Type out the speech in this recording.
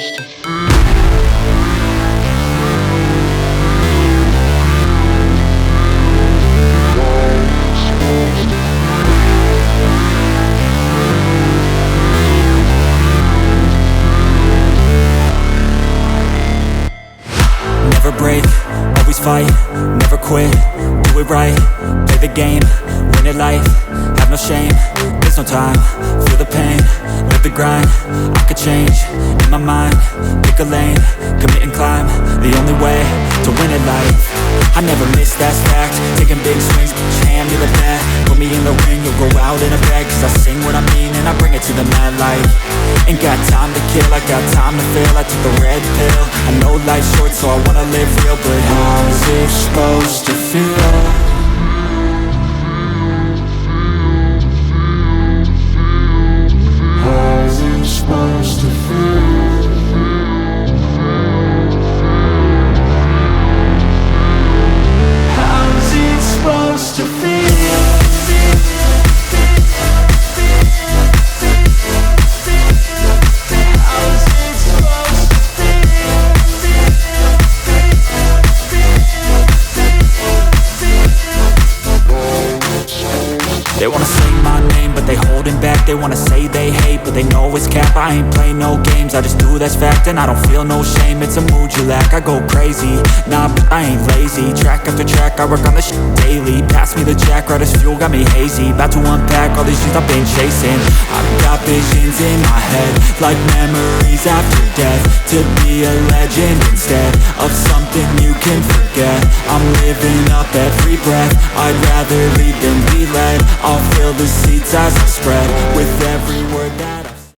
Never break, always fight, never quit, do it right, play the game, win it life, have no shame, there's no time, feel the pain, live the grind, I could change, in my mind, pick a lane, commit and climb, the only way to win it life, I never miss, that's fact, taking big swings, hand me the bat, put me in the ring, you'll go out in a bag, cause I sing what I mean and I bring it to the mad light, ain't got time to kill, I got time to feel, I took the red pill, I know life's short so I wanna live real, but how's it supposed to feel? How's it supposed to feel? How's it supposed to feel? They wanna say my name, but they holding back. They wanna say they hate, but they know it's cap. I ain't play no games, I just do that's fact. And I don't feel no shame, it's a mood you lack. I go crazy, nah, but I ain't lazy. Track after track, I work on this shit daily. Pass me the jack, right as fuel, got me hazy. About to unpack all these things I've been chasing. I've got visions in my head, like memories after death. To be a legend instead of something you can forget. I'm living up every breath, I'd rather lead than be led. I'll fill the seats as I spread with